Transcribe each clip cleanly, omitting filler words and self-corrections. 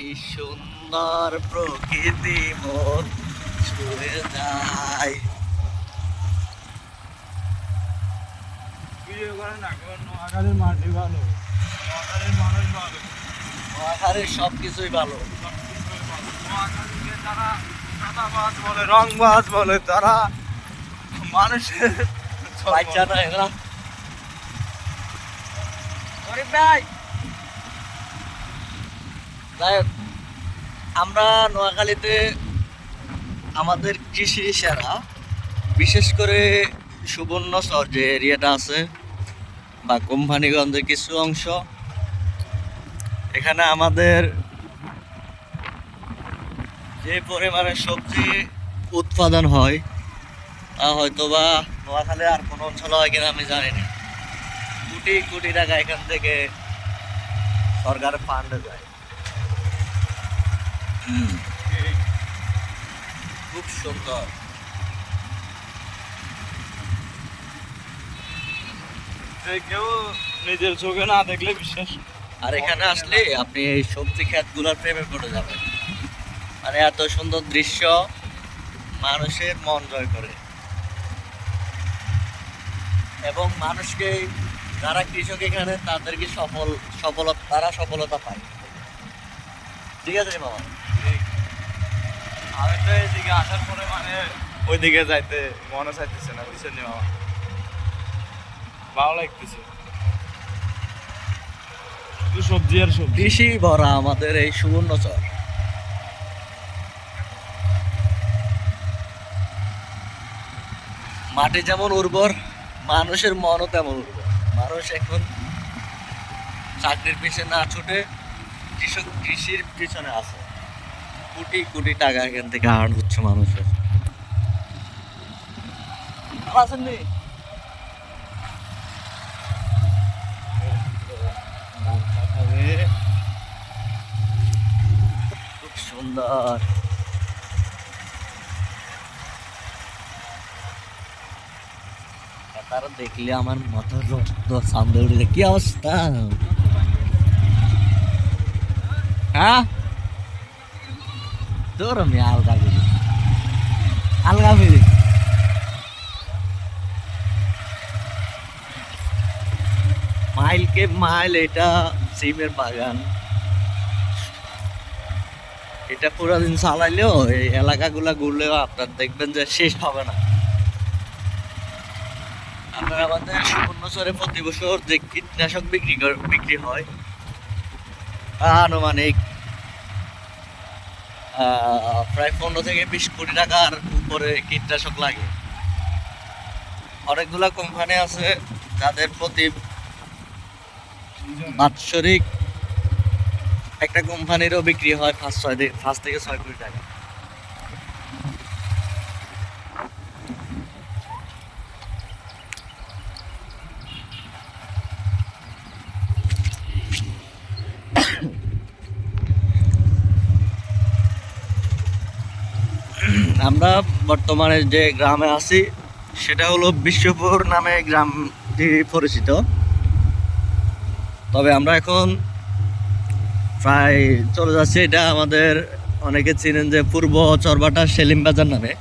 এই সুন্দর প্রকৃতি মন ছুঁয়ে যায়। নোয়াখালীর মাটি ভালো, নোয়াখালীর মানুষ ভালো, নোয়াখালীর সবকিছুই ভালো। নোয়াখালীকে যারা সাদাবাজ বলে, রংবাজ বলে, তারা মানুষের বাচ্চা না এগুলা। ভাই যাই হোক, আমরা নোয়াখালীতে আমাদের কৃষি সেরা, বিশেষ করে সুবর্ণচর যে এরিয়াটা আছে বা কোম্পানিগঞ্জের কিছু অংশ, এখানে আমাদের যে পরিমাণে সবজি উৎপাদন হয় তা হয়তো বা নোয়াখালী আর কোনো অঞ্চলে হয় কিনা আমি জানি না। কোটি কোটি টাকা এখান থেকে সরকারের ফান্ডে যায়। খুব সুন্দর। কেউ নিজের চোখে না দেখলে বিশ্বাস। আর এখানে আসলে আপনি এই সবজি ক্ষেতগুলোর প্রেমে পড়ে যাবেন। মানে এত সুন্দর দৃশ্য মানুষের মন জয় করে, এবং মানুষকে যারা কৃষক এখানে তাদেরকে তারা সফলতা পায়। ঠিক আছে বাবা। আমি তো এইদিকে আসার পরে মানে ওইদিকে যাইতে মনে চাইতেছে না, বুঝছেন মামা, ভালো লাগতেছে। শুধু সবজি আর সবজি, কৃষি ভরা আমাদের এই সুবর্ণচর। মাটি যেমন উর্বর, মানুষের মনও তেমন উর্বর। মানুষ এখন চাকরির পিছনে না ছুটে কৃষির পিছনে আছে। কোটি কোটি টাকা এখান থেকে আর্ন হচ্ছে মানুষের। আসেননি খুব সুন্দর। তারা দেখলে আমার মাথার রক্ত সামনে উঠে যায়। কি অবস্থা? হ্যাঁ তোর আমি আলগা ফিরি, আলগা ফিরি। মাইলকে মাইল এটা সিমের বাগান। এটা পুরো দিন চালাইলেও এই এলাকাগুলা ঘুরলেও আপনার দেখবেন যে শেষ হবে না। আপনার আমাদের সুবর্ণচরে প্রতি বছর যে কীটনাশক বিক্রি হয় আনুমানিক প্রায় 15 থেকে 20 কোটি টাকার উপরে কীটনাশক লাগে। অনেকগুলা কোম্পানি আছে যাদের প্রতি বাৎসরিক একটা কোম্পানিরও বিক্রি হয় 5 থেকে 6 কোটি টাকা। আমরা বর্তমানে যে গ্রামে আছি সেটা হলো বিশ্বপুর নামে গ্রামটি পরিচিত। তবে আমরা এখন প্রায় চলে যাচ্ছি, এটা আমাদের অনেকে চিনেন যে পূর্ব চরবাটা সেলিম বাজার নামে।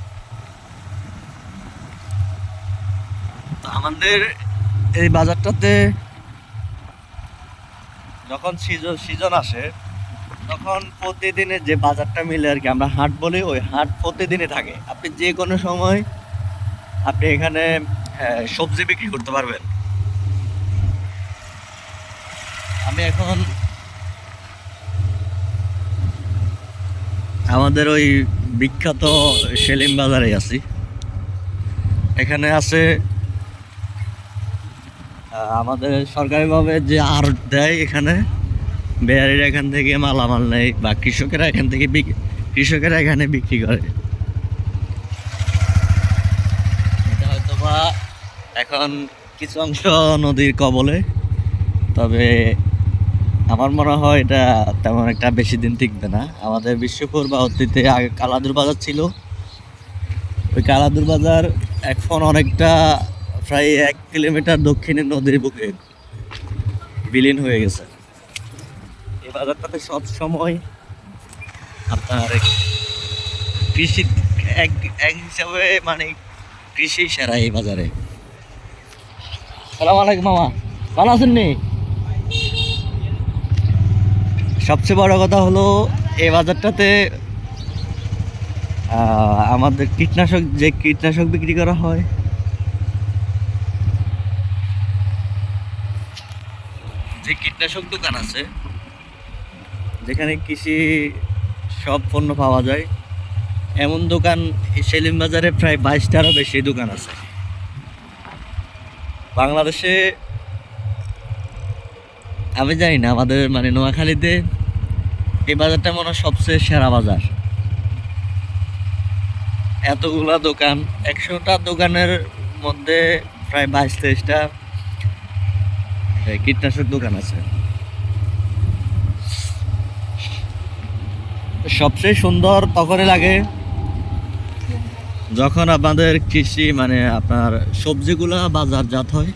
তো আমাদের এই বাজারটাতে যখন সিজন আসে তখন প্রতিদিনের যে বাজারটা মিলে আর কি আমরা হাট বলি, ওই হাট প্রতিদিনই থাকে। আপনি যে কোনো সময় আপনি এখানে সবজি বিক্রি করতে পারবেন। আমি এখন আমাদের ওই বিখ্যাত সেলিম বাজারে আছি। এখানে আছে আমাদের সরকারিভাবে যে আড়ত দেয়, এখানে বেয়ারিরা এখান থেকে মালামাল নেয় বা কৃষকেরা এখানে বিক্রি করে। এটা হয়তো বা এখন কিছু অংশ নদীর কবলে, তবে আমার মনে হয় এটা তেমন একটা বেশি দিন টিকবে না। আমাদের বিশ্বপুর বা অতীতে আগে কালাদুর বাজার ছিল, ওই কালাদুর বাজার এখন অনেকটা প্রায় 1 কিলোমিটার দক্ষিণে নদীর বুকে বিলীন হয়ে গেছে। এই বাজারটাতে সব সময় আপনার কৃষি এক এক হিসাবে মানে কৃষি সেরা এই বাজারে। সালাম আলাইকুম মামা, ভালো আছেন নি? সবচেয়ে বড় কথা হলো এই বাজারটাতে আমাদের কীটনাশক বিক্রি করা হয়, যে কীটনাশক দোকান আছে যেখানে কৃষি সব পণ্য পাওয়া যায়, এমন দোকান এই সেলিম বাজারে প্রায় 22টারও বেশি দোকান আছে। বাংলাদেশে আমি জানি না, আমাদের মানে নোয়াখালীতে এই বাজারটা মনে হয় সবচেয়ে সেরা বাজার। এতগুলা দোকান, 100টা দোকানের মধ্যে প্রায় 22-23টা কীটনাশক দোকান আছে। সবচেয়ে সুন্দর তখনই লাগে যখন আপনাদের কৃষি মানে আপনার সবজিগুলা বাজারজাত হয়,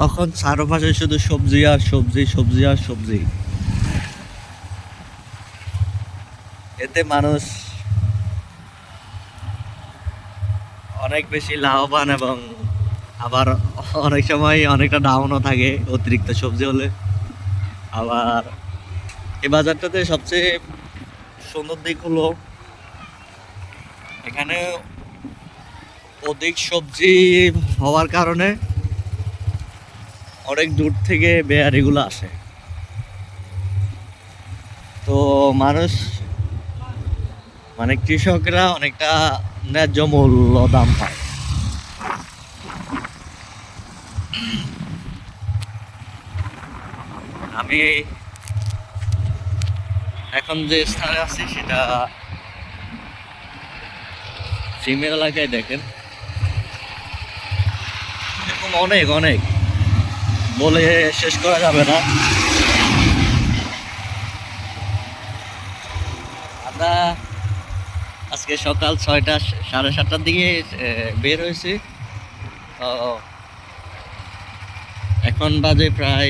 তখন চারপাশে শুধু সবজি আর সবজি, সবজি আর সবজি। এতে মানুষ অনেক বেশি লাভবান, এবং আবার অনেক সময় অনেকটা ডাউনও থাকে অতিরিক্ত সবজি হলে। আবার এই বাজারটাতে সবচেয়ে সুন্দর দিক হলো এখানে অধিক সবজি হওয়ার কারণে অনেক দূর থেকে বেয়ারিগুলো আসে, তো মানুষ মানে কৃষকরা অনেকটা ন্যায্য মূল্য দাম পায়। আমি এখন যে স্থানে আছি সেটা সিমের এলাকায়। দেখেন এরকম অনেক অনেক বলে শেষ করা যাবে না। আমরা আজকে সকাল 6টা 7:30টার দিকে বের হয়েছি, এখন বাজে প্রায়